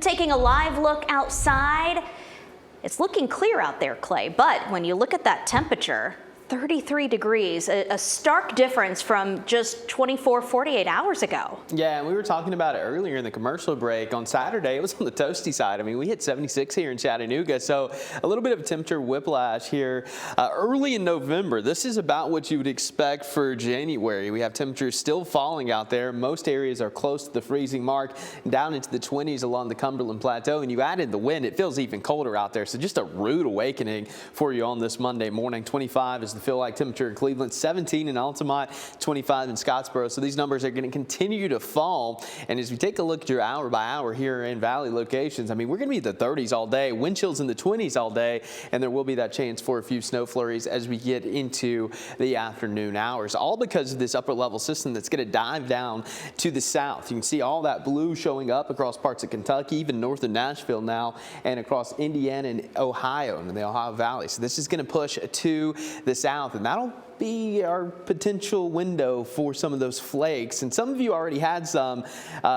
Taking a live look outside, it's looking clear out there, Clay, but when you look at that temperature, 33 degrees, a stark difference from just 48 hours ago. Yeah, and we were talking about it earlier in the commercial break. On Saturday, it was on the toasty side. I mean, we hit 76 here in Chattanooga, so a little bit of temperature whiplash here early in November. This is about what you would expect for January. We have temperatures still falling out there. Most areas are close to the freezing mark, down into the 20s along the Cumberland Plateau, and you added the wind. It feels even colder out there, so just a rude awakening for you on this Monday morning. 25 is the feel-like temperature in Cleveland, 17 in Altamont, 25 in Scottsboro. So these numbers are going to continue to fall. And as we take a look at your hour by hour here in Valley locations, I mean, we're going to be in the 30s all day, wind chills in the 20s all day, and there will be that chance for a few snow flurries as we get into the afternoon hours, all because of this upper level system that's going to dive down to the south. You can see all that blue showing up across parts of Kentucky, even north of Nashville now, and across Indiana and Ohio and the Ohio Valley. So this is going to push to the south, and that'll be our potential window for some of those flakes. And some of you already had some,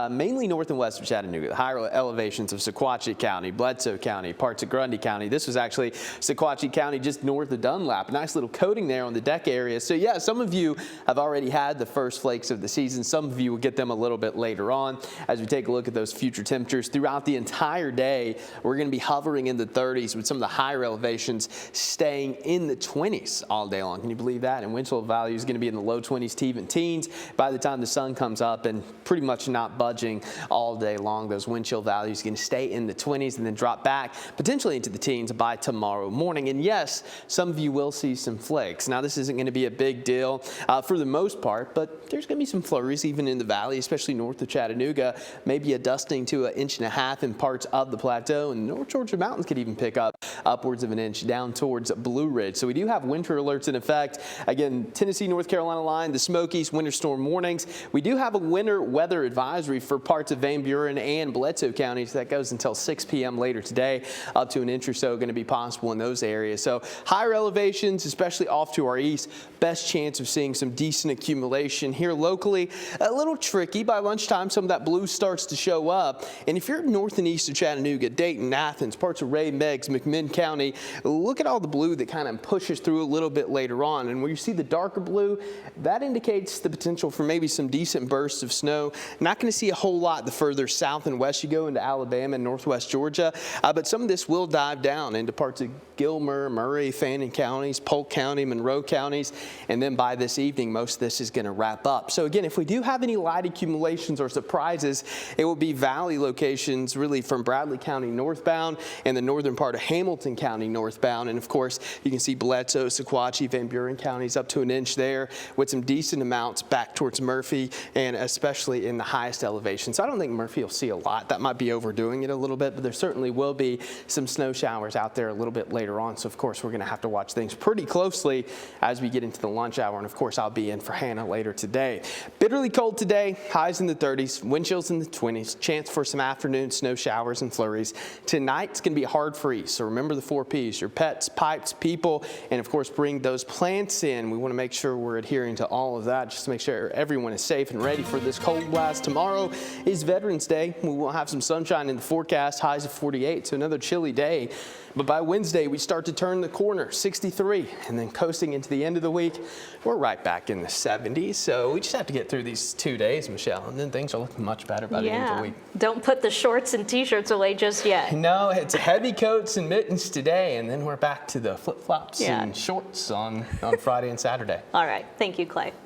mainly north and west of Chattanooga, the higher elevations of Sequatchie County, Bledsoe County, parts of Grundy County. This was actually Sequatchie County just north of Dunlap. A nice little coating there on the deck area. So yeah, some of you have already had the first flakes of the season. Some of you will get them a little bit later on. As we take a look at those future temperatures throughout the entire day, we're going to be hovering in the 30s with some of the higher elevations staying in the 20s all day long. Can you believe that? And wind chill value is going to be in the low 20s to even teens by the time the sun comes up, and pretty much not budging all day long. Those wind chill values are going to stay in the 20s and then drop back potentially into the teens by tomorrow morning. And yes, some of you will see some flakes. Now, this isn't going to be a big deal for the most part, but there's going to be some flurries even in the valley, especially north of Chattanooga. Maybe a dusting to 1.5 inches in parts of the plateau, and the North Georgia mountains could even pick up upwards of 1 inch down towards Blue Ridge. So we do have winter alerts in effect. Again, Tennessee, North Carolina line, the Smokies, winter storm warnings. We do have a winter weather advisory for parts of Van Buren and Bledsoe counties. That goes until 6 p.m. later today. Up to 1 inch or so going to be possible in those areas. So higher elevations, especially off to our east, best chance of seeing some decent accumulation here locally. A little tricky by lunchtime. Some of that blue starts to show up. And if you're north and east of Chattanooga, Dayton, Athens, parts of Ray, Meigs, McMinn County, look at all the blue that kind of pushes through a little bit later on. And where you see the darker blue, that indicates the potential for maybe some decent bursts of snow. Not going to see a whole lot the further south and west you go into Alabama and northwest Georgia, but some of this will dive down into parts of Gilmer, Murray, Fannin counties, Polk County, Monroe counties, and then by this evening, most of this is going to wrap up. So again, if we do have any light accumulations or surprises, it will be valley locations really from Bradley County northbound and the northern part of Hamilton County northbound. And of course, you can see Bledsoe, Sequatchie, Van Buren counties up to 1 inch there with some decent amounts back towards Murphy and especially in the highest elevation. So I don't think Murphy will see a lot. That might be overdoing it a little bit, but there certainly will be some snow showers out there a little bit later on. So of course, we're going to have to watch things pretty closely as we get into the lunch hour. And of course, I'll be in for Hannah later today. Bitterly cold today, highs in the 30s, wind chills in the 20s, chance for some afternoon snow showers and flurries. Tonight, it's going to be a hard freeze. So remember the 4 Ps, your pets, pipes, people, and of course, bring those plants in. We want to make sure we're adhering to all of that just to make sure everyone is safe and ready for this cold blast. Tomorrow is Veterans Day. We will have some sunshine in the forecast, highs of 48, so another chilly day. But by Wednesday, we start to turn the corner, 63, and then coasting into the end of the week, we're right back in the 70s. So we just have to get through these 2 days, Michelle, and then things are looking much better by the end of the week. Don't put the shorts and t-shirts away just yet. No, it's heavy coats and mittens today, and then we're back to the flip-flops and shorts on Friday and Saturday. All right. Thank you, Clay.